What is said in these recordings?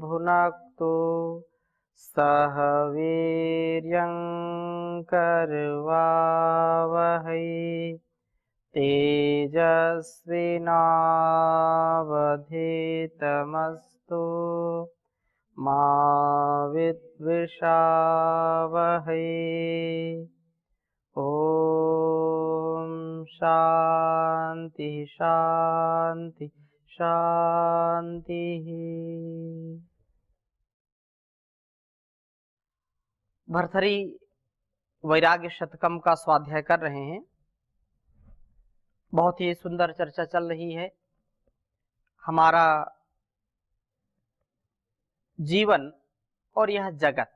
भुनक्तु सह वीर्यं करवावहै तेजस्विनावधीतमस्तु मा विद्विषावहै। ओम शांति शांति शांति। भर्तृहरि वैराग्य शतकम का स्वाध्याय कर रहे हैं। बहुत ही सुंदर चर्चा चल रही है। हमारा जीवन और यह जगत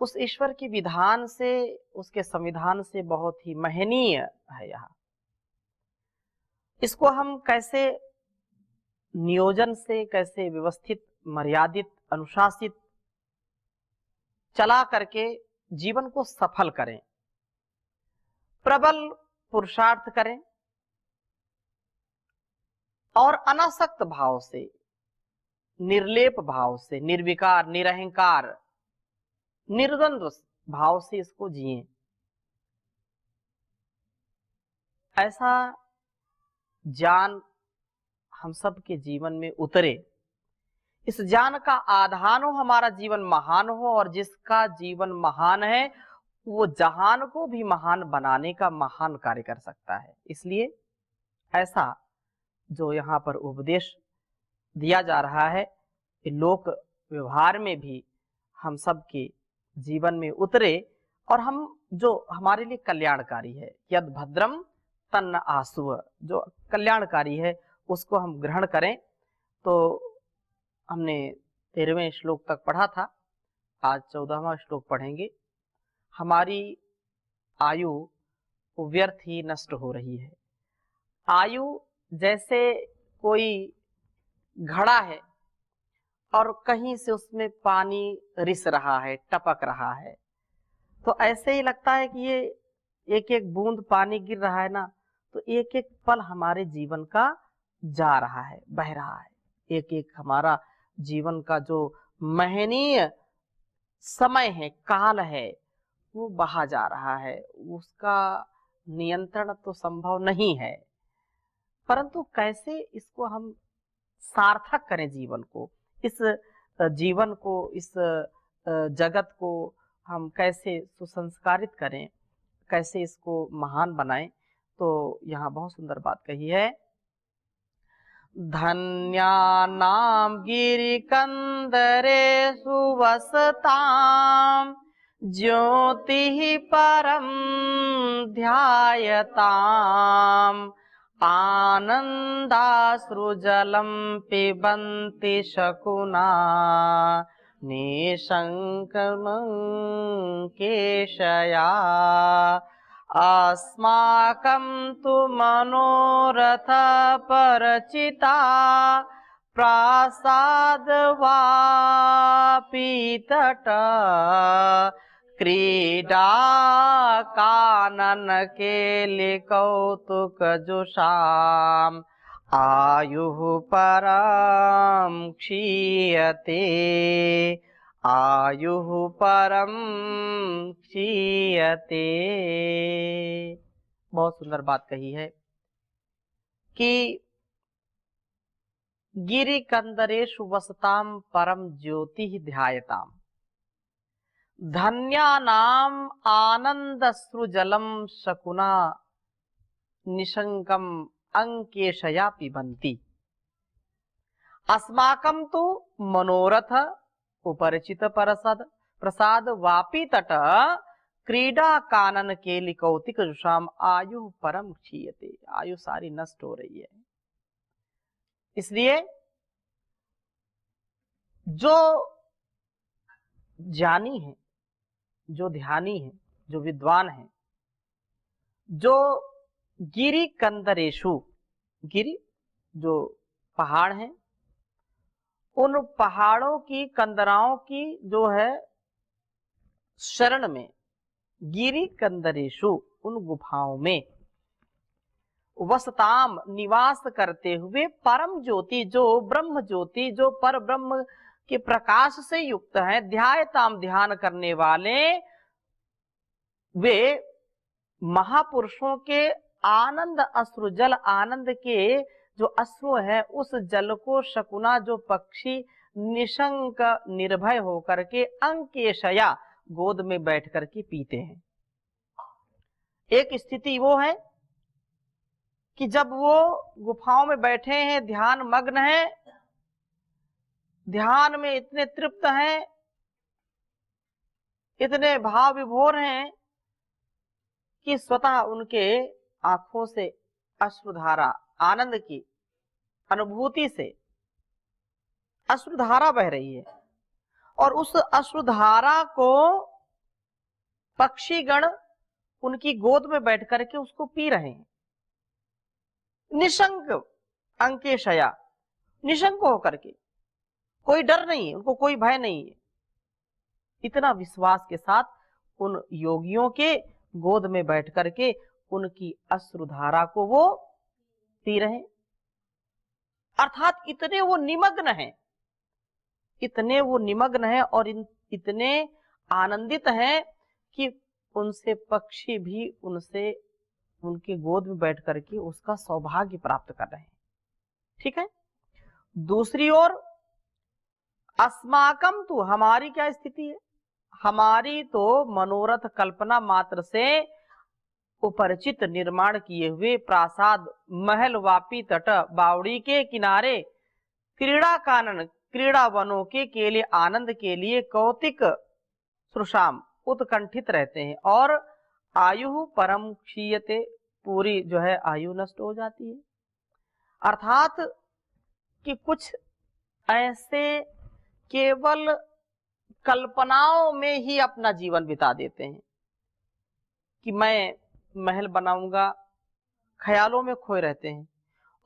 उस ईश्वर की विधान से, उसके संविधान से बहुत ही महनीय है। यह इसको हम कैसे नियोजन से, कैसे व्यवस्थित, मर्यादित, अनुशासित चला करके जीवन को सफल करें, प्रबल पुरुषार्थ करें और अनासक्त भाव से, निर्लेप भाव से, निर्विकार, निरहंकार, निर्द्वंद्व भाव से इसको जिए। ऐसा ज्ञान हम सब के जीवन में उतरे। इस ज्ञान का आधान हो हमारा जीवन महान हो, और जिसका जीवन महान है वो जहान को भी महान बनाने का महान कार्य कर सकता है। इसलिए ऐसा जो यहाँ पर उपदेश दिया जा रहा है, लोक व्यवहार में भी हम सब के जीवन में उतरे और हम जो हमारे लिए कल्याणकारी है, यद भद्रम तन्न आसुव, जो कल्याणकारी है उसको हम ग्रहण करें। तो हमने 13वें श्लोक तक पढ़ा था, आज 14वां श्लोक पढ़ेंगे। हमारी आयु व्यर्थ ही नष्ट हो रही है। आयु जैसे कोई घड़ा है और कहीं से उसमें पानी रिस रहा है, टपक रहा है, तो ऐसे ही लगता है कि ये एक एक बूंद पानी गिर रहा है ना, तो एक एक पल हमारे जीवन का जा रहा है, बह रहा है। एक एक हमारा जीवन का जो महनीय समय है, काल है, वो बहा जा रहा है। उसका नियंत्रण तो संभव नहीं है, परंतु कैसे इसको हम सार्थक करें जीवन को, इस जीवन को, इस जगत को हम कैसे सुसंस्कारित करें, कैसे इसको महान बनाएं। तो यहाँ बहुत सुंदर बात कही है। धन्यानां गिरिकंदरेषु वसतां ज्योतिः परं ध्यायताम् आनन्दाश्रुजलं पिबन्ति शकुना निशङ्कमं केशया। अस्माकं तु मनोरथ परचिता प्रासादवापी तट क्रीडा कानन केलिकौतुकजुषाम् आयुः परं क्षीयते, आयुः परम क्षीयते। बहुत सुंदर बात कही है कि गिरि कंदरेषु वसताम परम ज्योति ध्यायताम धन्यानाम आनंदश्रुजलम शकुना निशंकम अंकेशया पिबन्ति। अस्माकं तु मनोरथ उपरिचित प्रसाद वापी तट क्रीडा कानन केलि कौतिक जुषाम आयु परम क्षीयते। आयु सारी नष्ट हो रही है। इसलिए जो ज्ञानी है, जो ध्यानी है, जो विद्वान है, जो गिरि कंदरेशु, गिरि जो पहाड़ हैं, उन पहाड़ों की कंदराओं की जो है शरण में, गिरि कंदरेशु उन गुफाओं में वसताम निवास करते हुए परम ज्योति, जो ब्रह्म ज्योति, जो पर ब्रह्म के प्रकाश से युक्त है, ध्यायताम ध्यान करने वाले वे महापुरुषों के आनंद अश्रु, जल आनंद के जो अश्रु है, उस जल को शकुना जो पक्षी निशंक निर्भय होकर के अंकेशया गोद में बैठ करके पीते हैं। एक स्थिति वो है कि जब वो गुफाओं में बैठे हैं, ध्यान मग्न हैं, ध्यान में इतने तृप्त हैं, इतने भाव विभोर हैं कि स्वतः उनके आंखों से अश्रुधारा, आनंद की अनुभूति से अश्रुधारा बह रही है, और उस अश्रुधारा को पक्षीगण उनकी गोद में बैठ करके उसको पी रहे हैं, निशंक अंकेशया, निशंक होकर के, कोई डर नहीं है उनको, कोई भय नहीं है, इतना विश्वास के साथ उन योगियों के गोद में बैठ करके उनकी अश्रुधारा को वो पी रहे हैं। अर्थात इतने वो निमग्न हैं, इतने वो निमग्न हैं और इतने आनंदित हैं कि उनसे पक्षी भी उनसे उनके गोद में बैठ करके उसका सौभाग्य प्राप्त कर रहे हैं। ठीक है। दूसरी ओर अस्माकम तो, हमारी क्या स्थिति है, हमारी तो मनोरथ कल्पना मात्र से उपरिचित निर्माण किए हुए प्रासाद, महल, वापी तट, बावड़ी के किनारे, क्रीड़ा कानन, क्रीड़ा वनों के केले आनंद के लिए कौतिक सुषाम उत्कंठित रहते हैं, और आयु परम क्षीयते, पूरी जो है आयु नष्ट हो जाती है। अर्थात कि कुछ ऐसे केवल कल्पनाओं में ही अपना जीवन बिता देते हैं कि मैं महल बनाऊंगा, ख्यालों में खोए रहते हैं,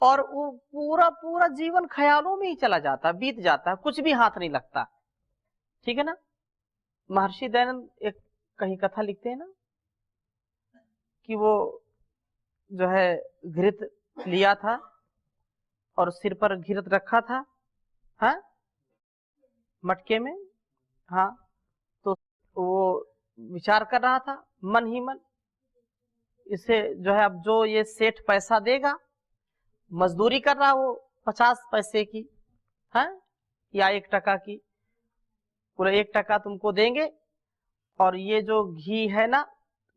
और वो पूरा पूरा जीवन ख्यालों में ही चला जाता, बीत जाता है, कुछ भी हाथ नहीं लगता। ठीक है ना। महर्षि दयानंद एक कहीं कथा लिखते हैं ना कि वो जो है घृत लिया था और सिर पर घृत रखा था, हाँ, मटके में, हाँ, तो वो विचार कर रहा था मन ही मन, इसे जो है अब जो ये सेठ पैसा देगा, मजदूरी कर रहा वो 50 पैसे की, हाँ, या 1 टका की, पूरा 1 टका तुमको देंगे, और ये जो घी है ना,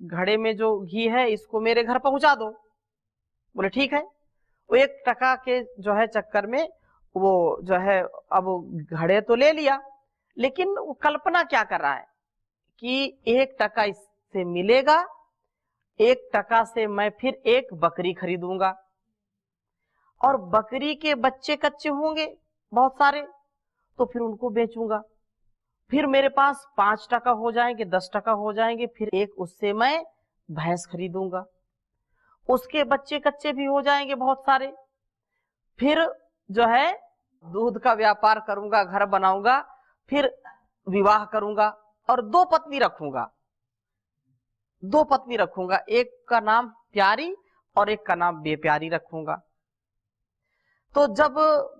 घड़े में जो घी है, इसको मेरे घर पहुंचा दो। बोले ठीक है। वो 1 टका के जो है चक्कर में वो जो है अब घड़े तो ले लिया, लेकिन वो कल्पना क्या कर रहा है कि 1 टका इससे मिलेगा, 1 टका से मैं फिर 1 बकरी खरीदूंगा, और बकरी के बच्चे कच्चे होंगे बहुत सारे, तो फिर उनको बेचूंगा, फिर मेरे पास 5 टका हो जाएंगे, 10 टका हो जाएंगे, फिर एक उससे मैं भैंस खरीदूंगा, उसके बच्चे कच्चे भी हो जाएंगे बहुत सारे, फिर जो है दूध का व्यापार करूंगा, घर बनाऊंगा, फिर विवाह करूंगा, और 2 पत्नी रखूंगा, 2 पत्नी रखूंगा, एक का नाम प्यारी और एक का नाम बेप्यारी रखूंगा। तो जब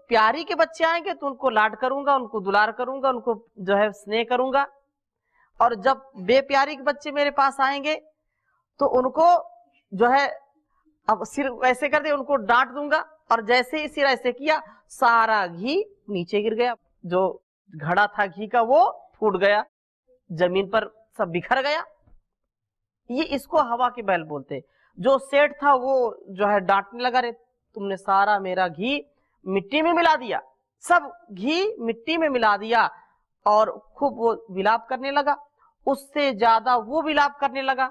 प्यारी के बच्चे आएंगे तो उनको लाड करूंगा, उनको दुलार करूंगा, उनको जो है स्नेह करूंगा, और जब बेप्यारी के बच्चे मेरे पास आएंगे तो उनको जो है अब सिर ऐसे कर दे, उनको डांट दूंगा, और जैसे ही सिर ऐसे किया, सारा घी नीचे गिर गया, जो घड़ा था घी का वो फूट गया, जमीन पर सब बिखर गया। ये इसको हवा के बैल बोलते। जो सेठ था वो जो है डांटने लगा, रे तुमने सारा मेरा घी मिट्टी में मिला दिया, सब घी मिट्टी में मिला दिया, और खूब वो विलाप करने लगा, उससे ज्यादा वो विलाप करने लगा,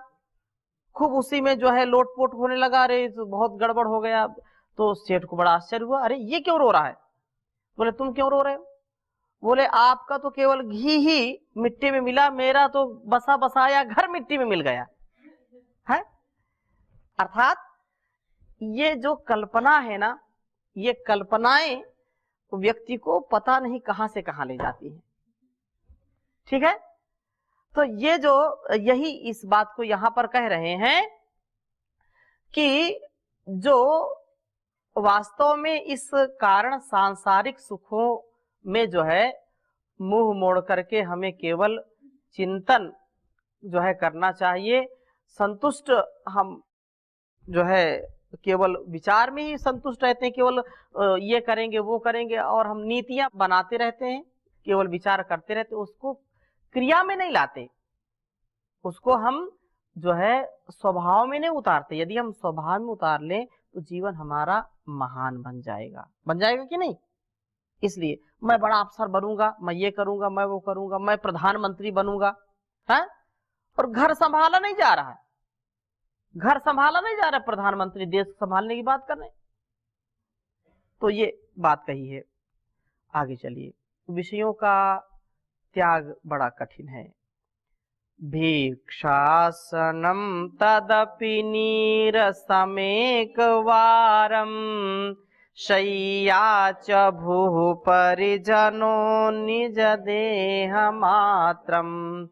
खूब उसी में जो है लोटपोट होने लगा, अरे तो बहुत गड़बड़ हो गया। तो सेठ को बड़ा आश्चर्य हुआ, अरे ये क्यों रो रहा है? बोले तुम क्यों रो रहे हो? बोले आपका तो केवल घी ही मिट्टी में मिला, मेरा तो बसा बसाया घर मिट्टी में मिल गया है। अर्थात ये जो कल्पना है ना, ये कल्पनाएं व्यक्ति को पता नहीं कहां से कहां ले जाती है। ठीक है। तो ये जो यही इस बात को यहां पर कह रहे हैं कि जो वास्तव में इस कारण सांसारिक सुखों में जो है मुंह मोड़ करके हमें केवल चिंतन जो है करना चाहिए। संतुष्ट हम जो है केवल विचार में ही संतुष्ट रहते हैं, केवल ये करेंगे वो करेंगे, और हम नीतियां बनाते रहते हैं, केवल विचार करते रहते हैं, उसको क्रिया में नहीं लाते, उसको हम जो है स्वभाव में नहीं उतारते। यदि हम स्वभाव में उतार लें तो जीवन हमारा महान बन जाएगा कि नहीं। इसलिए मैं बड़ा अफसर बनूंगा, मैं ये करूंगा, मैं वो करूंगा, मैं प्रधानमंत्री बनूंगा, है, और घर संभाला नहीं जा रहा है, घर संभाला नहीं जा रहा, प्रधानमंत्री देश संभालने की बात कर रहे हैं। तो ये बात कही है। आगे चलिए, विषयों का त्याग बड़ा कठिन है। भिक्षासनं तदपि नीरसमेकवारं शय्या च भूः परिजनो निजदेहमात्रम्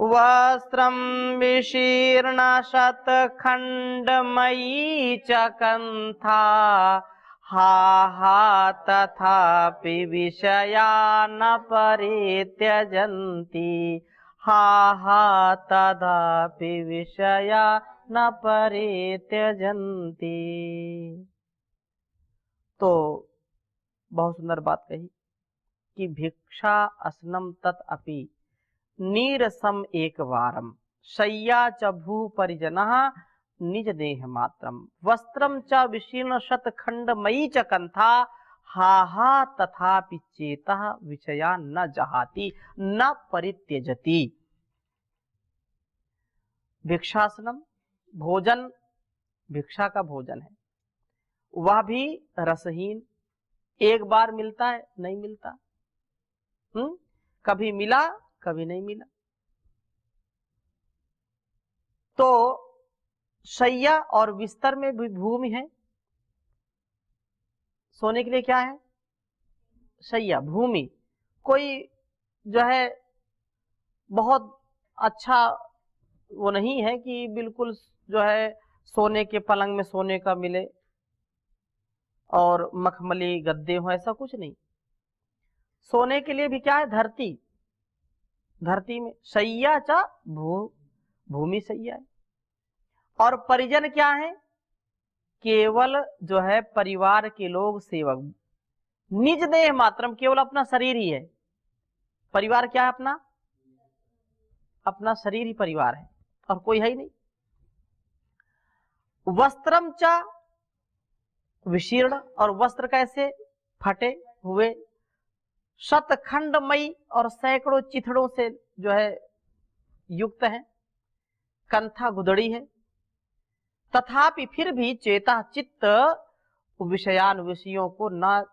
वस्त्रं विशीर्णशतखण्डमयी च कन्था हा हा तथापि विषया न परित्यजन्ति हा हा तथापि विषया न परित्यजन्ति। तो बहुत सुंदर बात कही कि भिक्षा असनम तदपि नीरसम एक वारम शय्या च भू परिजनः निज देह मात्रम वस्त्रम च विशीर्ण शतखंडमयी च कंथा हा हा तथापि चेतः विषया न जहाति न परित्यजति। भिक्षासनम भोजन, भिक्षा का भोजन है, वह भी रसहीन, एक बार मिलता है, नहीं मिलता, कभी मिला कभी नहीं मिला। तो शैया और बिस्तर में भी भूमि है, सोने के लिए क्या है, शैया भूमि। कोई जो है बहुत अच्छा वो नहीं है कि बिल्कुल जो है सोने के पलंग में सोने का मिले और मखमली गद्दे हो, ऐसा कुछ नहीं। सोने के लिए भी क्या है, धरती, धरती में शैया चा भूमि शैया है। और परिजन क्या है, केवल जो है परिवार के लोग, सेवक, निज देह मात्रम, केवल अपना शरीर ही है। परिवार क्या है, अपना अपना शरीर ही परिवार है और कोई है ही नहीं। वस्त्रम चा विशीर्ण, और वस्त्र कैसे, फटे हुए, शतखंडमयी, और सैकड़ों चिथड़ों से जो है युक्त है, कंथा गुदड़ी है, तथापि फिर भी चेता चित्त विषयान, विषयों को न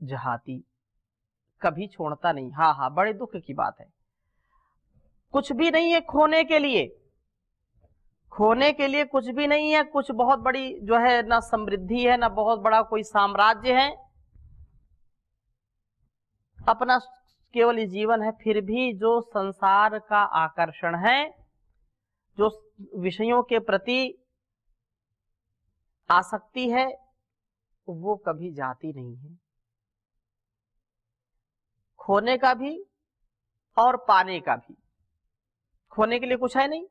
जहाती, कभी छोड़ता नहीं। हाँ हाँ, बड़े दुख की बात है, कुछ भी नहीं है खोने के लिए, खोने के लिए कुछ भी नहीं है, कुछ बहुत बड़ी जो है ना समृद्धि है, ना बहुत बड़ा कोई साम्राज्य है, अपना केवल ये जीवन है, फिर भी जो संसार का आकर्षण है, जो विषयों के प्रति आसक्ति है, वो कभी जाती नहीं है। खोने का भी और पाने का भी, खोने के लिए कुछ है नहीं,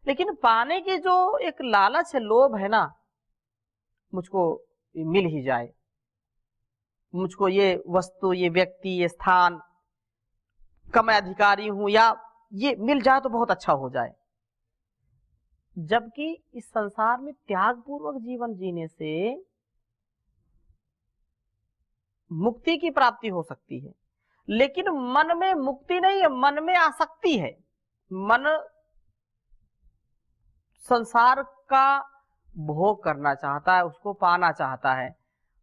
लेकिन पाने की जो एक लालच है, लोभ है ना, मुझको मिल ही जाए, मुझको ये वस्तु, ये व्यक्ति, ये स्थान का मैं अधिकारी हूं, या ये मिल जाए तो बहुत अच्छा हो जाए। जबकि इस संसार में त्याग पूर्वक जीवन जीने से मुक्ति की प्राप्ति हो सकती है, लेकिन मन में मुक्ति नहीं है, मन में आसक्ति है। मन संसार का भोग करना चाहता है, उसको पाना चाहता है।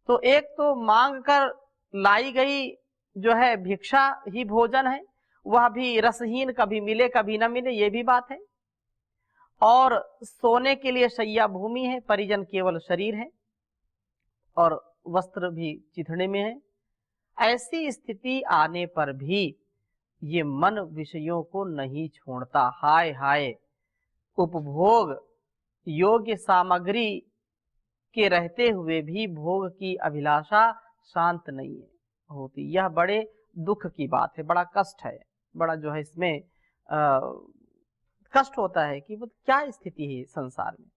तो एक तो मांग कर लाई गई जो है भिक्षा ही भोजन है, वह भी रसहीन, कभी मिले कभी न मिले, ये भी बात है। और सोने के लिए शैया भूमि है, परिजन केवल शरीर है, और वस्त्र भी चिथड़े में है। ऐसी स्थिति आने पर भी ये मन विषयों को नहीं छोड़ता। हाय हाय, उपभोग योग्य सामग्री के रहते हुए भी भोग की अभिलाषा शांत नहीं होती। यह बड़े दुख की बात है, बड़ा कष्ट है, बड़ा जो है इसमें कष्ट होता है कि वो क्या स्थिति है संसार में।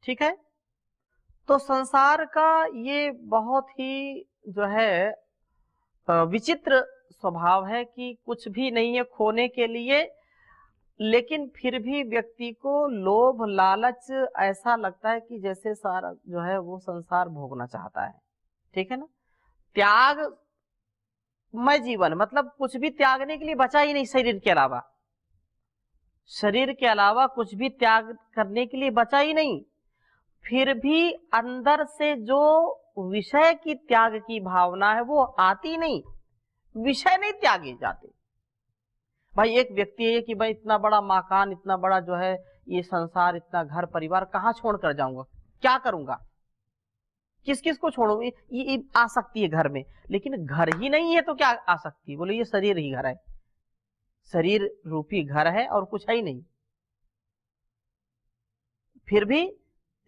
ठीक है, तो संसार का ये बहुत ही जो है विचित्र स्वभाव है कि कुछ भी नहीं है खोने के लिए, लेकिन फिर भी व्यक्ति को लोभ लालच ऐसा लगता है कि जैसे सारा जो है वो संसार भोगना चाहता है। ठीक है ना, त्याग मैं जीवन मतलब कुछ भी त्यागने के लिए बचा ही नहीं शरीर के अलावा, शरीर के अलावा कुछ भी त्याग करने के लिए बचा ही नहीं। फिर भी अंदर से जो विषय की त्याग की भावना है वो आती नहीं, विषय नहीं त्यागे जाते। भाई एक व्यक्ति है कि भाई इतना बड़ा मकान, इतना बड़ा जो है ये संसार, इतना घर परिवार कहाँ छोड़ कर जाऊंगा, क्या करूंगा, किस किस को छोड़ूंगा, ये आ सकती है घर में, लेकिन घर ही नहीं है तो क्या आ सकती है, बोले ये शरीर ही घर है, शरीर रूपी घर है और कुछ है ही नहीं। फिर भी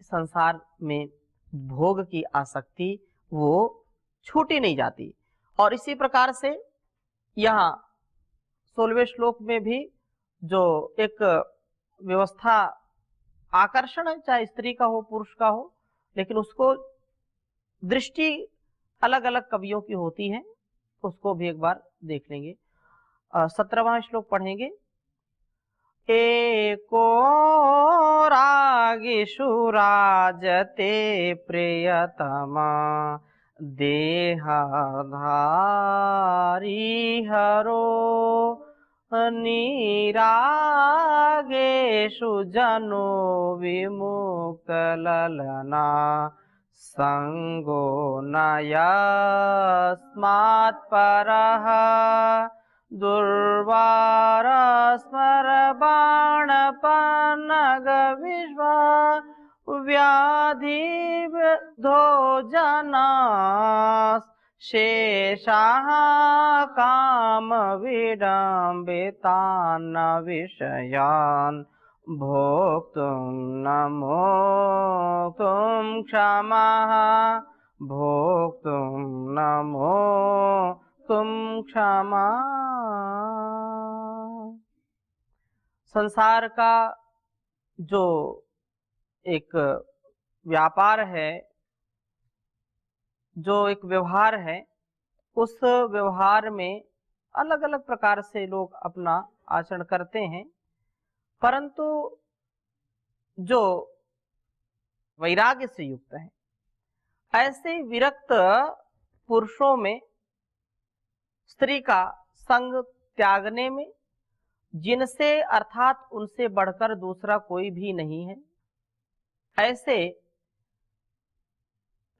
संसार में भोग की आसक्ति वो छूटी नहीं जाती। और इसी प्रकार से यहाँ 16वें श्लोक में भी जो एक व्यवस्था आकर्षण है, चाहे स्त्री का हो पुरुष का हो, लेकिन उसको दृष्टि अलग अलग कवियों की होती है, उसको भी एक बार देख लेंगे। 17वां श्लोक पढ़ेंगे। एको रागिषु राजते प्रियतमा देहधारी हरो निरागेषु जनो विमुक्तललना संगो न यस्मात् परः दुर्वारस्मर बाणपन्नग विश्वा व्याधिविद्धो जनाः शेषाः कामविडम्बितान् विषयान् भोक्तुं न मोक्तुं क्षमः भोक्तुं न मोक्तुं क्षमा। संसार का जो एक व्यापार है, जो एक व्यवहार है, उस व्यवहार में अलग अलग प्रकार से लोग अपना आचरण करते हैं, परंतु जो वैराग्य से युक्त है, ऐसे विरक्त पुरुषों में स्त्री का संग त्यागने में, जिनसे अर्थात उनसे बढ़कर दूसरा कोई भी नहीं है, ऐसे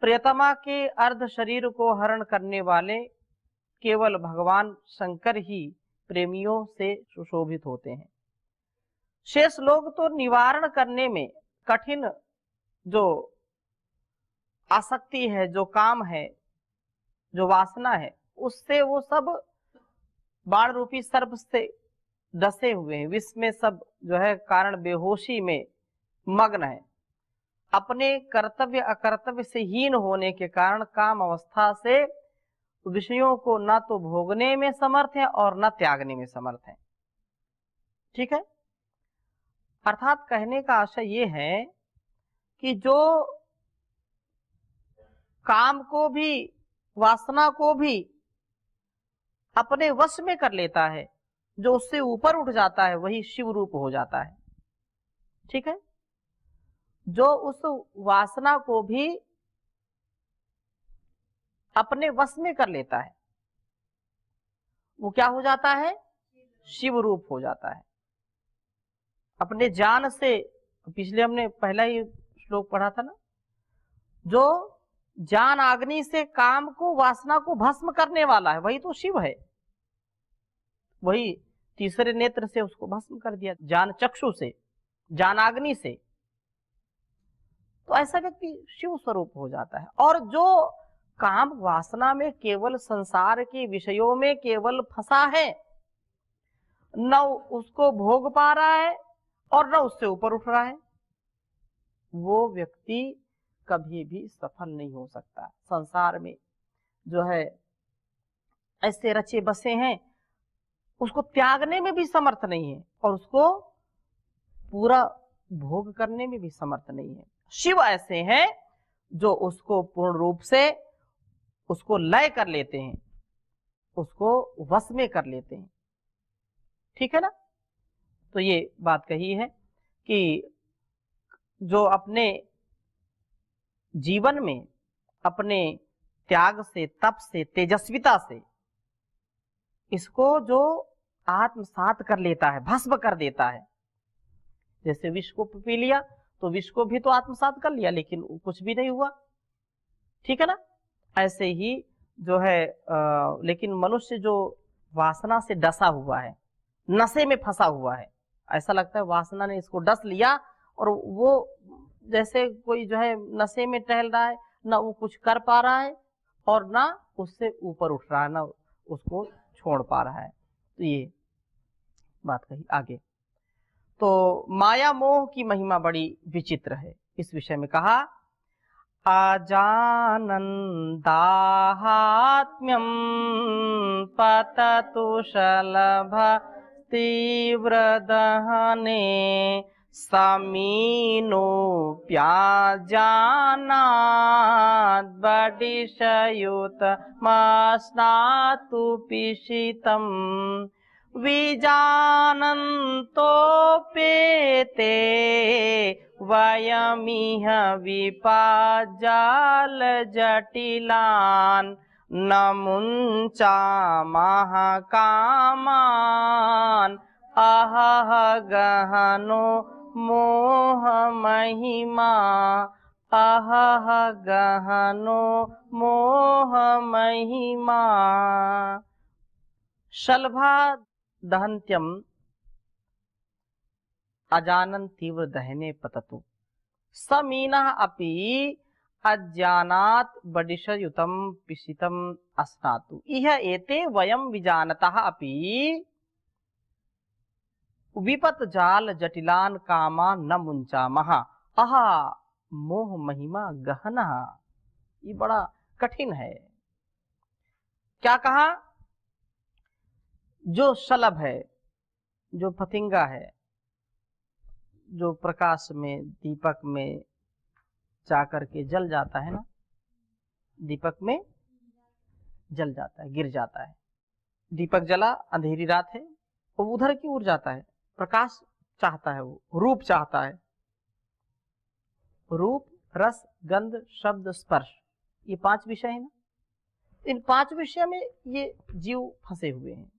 प्रियतमा के अर्ध शरीर को हरण करने वाले केवल भगवान शंकर ही प्रेमियों से सुशोभित होते हैं। शेष लोग तो निवारण करने में कठिन जो आसक्ति है, जो काम है, जो वासना है, उससे वो सब बाण रूपी सर्प से डसे हुए हैं, विष में सब जो है कारण बेहोशी में मग्न है। अपने कर्तव्य अकर्तव्य से हीन होने के कारण काम अवस्था से विषयों को न तो भोगने में समर्थ है और न त्यागने में समर्थ है। ठीक है, अर्थात कहने का आशय ये है कि जो काम को भी वासना को भी अपने वश में कर लेता है, जो उससे ऊपर उठ जाता है, वही शिव रूप हो जाता है। ठीक है, जो उस वासना को भी अपने वश में कर लेता है वो क्या हो जाता है, शिव रूप हो जाता है। अपने जान से, पिछले हमने पहला ही श्लोक पढ़ा था ना, जो जान अग्नि से काम को वासना को भस्म करने वाला है वही तो शिव है, वही तीसरे नेत्र से उसको भस्म कर दिया, जान चक्षु से, जान अग्नि से। तो ऐसा व्यक्ति शिव स्वरूप हो जाता है। और जो काम वासना में केवल संसार के विषयों में केवल फंसा है, न उसको भोग पा रहा है और न उससे ऊपर उठ रहा है, वो व्यक्ति कभी भी सफल नहीं हो सकता। संसार में जो है ऐसे रचे बसे हैं, उसको त्यागने में भी समर्थ नहीं है और उसको पूरा भोग करने में भी समर्थ नहीं है। शिव ऐसे हैं जो उसको पूर्ण रूप से उसको लय कर लेते हैं, उसको वश में कर लेते हैं। ठीक है ना? तो ये बात कही है कि जो अपने जीवन में अपने त्याग से, तप से, तेजस्विता से इसको जो आत्मसात कर लेता है, भस्म कर देता है। जैसे विष को पी लिया तो विष को भी तो आत्मसात कर लिया, लेकिन कुछ भी नहीं हुआ। ठीक है ना? ऐसे ही जो है लेकिन मनुष्य जो वासना से डसा हुआ है, नशे में फंसा हुआ है, ऐसा लगता है वासना ने इसको डस लिया और वो जैसे कोई जो है नशे में टहल रहा है, ना वो कुछ कर पा रहा है और ना उससे ऊपर उठ रहा है, ना उसको छोड़ पा रहा है। तो ये बात कही आगे। तो माया मोह की महिमा बड़ी विचित्र है। इस विषय में कहा, अजानन्दाहात्म्यं पततु शलभ तीव्रदहने समीनोऽप्याजानाद् बडिशयुतमस्नातु पिशितम् विजानन्तोऽप्येते वयमिह विपज्जालजटिलान् न मुञ्चामः कामान् अहह गहनो मोहमहिमा अहह गहनो मोहमहिमा। शलभा दहन्त्यम अजानन तीव्र दहने पततु समीनः अपि अज्ञानात् बडिशयुतं पिशितं अस्नातु इह एते वयं विजानतः अपि विपत जाल जटिलान कामान न मुंचामः अहा मोह महिमा गहनः। ये बड़ा कठिन है। क्या कहा? जो शलभ है, जो फतिंगा है, जो प्रकाश में, दीपक में जाकर के जल जाता है ना, दीपक में जल जाता है, गिर जाता है। दीपक जला, अंधेरी रात है, वो उधर की ओर जाता है। प्रकाश चाहता है, वो रूप चाहता है। रूप, रस, गंध, शब्द, स्पर्श, ये 5 विषय है ना। इन 5 विषय में ये जीव फंसे हुए हैं,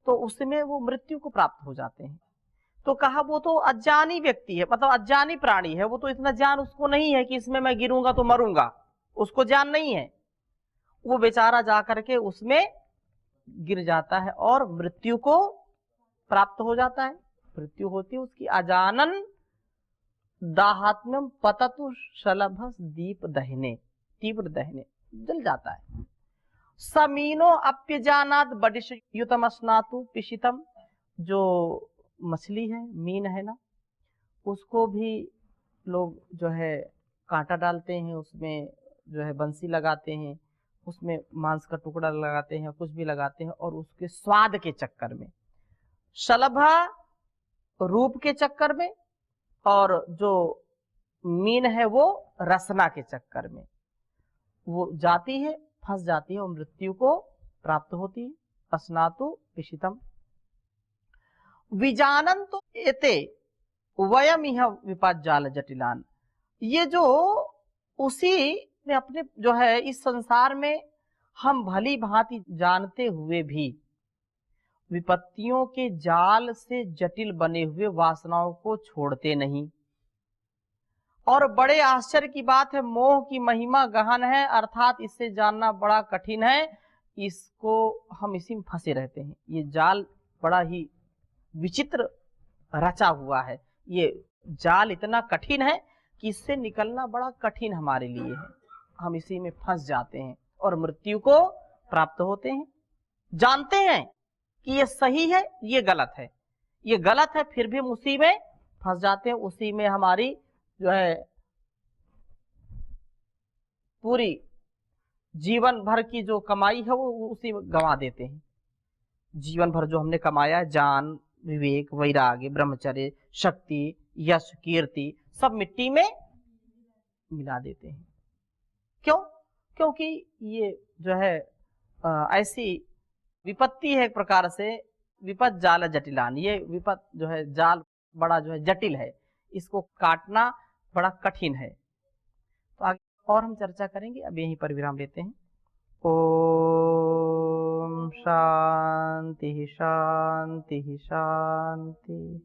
तो उसमें वो मृत्यु को प्राप्त हो जाते हैं। तो कहा वो तो अज्ञानी व्यक्ति है, मतलब अज्ञानी प्राणी है। वो तो इतना ज्ञान उसको नहीं है कि इसमें मैं गिरूंगा तो मरूंगा, उसको ज्ञान नहीं है। वो बेचारा जाकर के उसमें गिर जाता है और मृत्यु को प्राप्त हो जाता है। मृत्यु होती है उसकी। अजानन दाहात्म्यम पततु शलभ दीप दहने, तीव्र दहने, जल जाता है। समीनो अप्यजानात बडिशयुतम स्नातु पिशितम, जो मछली है, मीन है ना, उसको भी लोग जो है कांटा डालते हैं, उसमें जो है बंसी लगाते हैं, उसमें मांस का टुकड़ा लगाते हैं, कुछ भी लगाते हैं, और उसके स्वाद के चक्कर में, शलभा रूप के चक्कर में, और जो मीन है वो रसना के चक्कर में वो जाती है, फंस जाती है और मृत्यु को प्राप्त होती है। अस्नातु पिशितम विजानन तो एते वयम इह विपज्जाल जटिलान। ये जो उसी ने अपने जो है इस संसार में हम भली भांति जानते हुए भी विपत्तियों के जाल से जटिल बने हुए वासनाओं को छोड़ते नहीं। और बड़े आश्चर्य की बात है, मोह की महिमा गहन है, अर्थात इससे जानना बड़ा कठिन है। इसको हम इसी में फंसे रहते हैं। ये जाल बड़ा ही विचित्र रचा हुआ है। ये जाल इतना कठिन है कि इससे निकलना बड़ा कठिन हमारे लिए है। हम इसी में फंस जाते हैं और मृत्यु को प्राप्त होते हैं। जानते हैं कि ये सही है, ये गलत है, ये गलत है, फिर भी हम उसी में फंस जाते हैं। उसी में हमारी जो है पूरी जीवन भर की जो कमाई है वो उसी में गंवा देते हैं। जीवन भर जो हमने कमाया, ज्ञान, विवेक, वैराग्य, ब्रह्मचर्य, शक्ति, यश, कीर्ति, सब मिट्टी में मिला देते हैं। क्यों? क्योंकि ये जो है ऐसी विपत्ति है, एक प्रकार से विपद जाल जटिलान, ये विपद जो है जाल बड़ा जो है जटिल है, इसको काटना बड़ा कठिन है। तो आगे और हम चर्चा करेंगे, अब यहीं पर विराम लेते हैं। ओम शांति शांति शांति।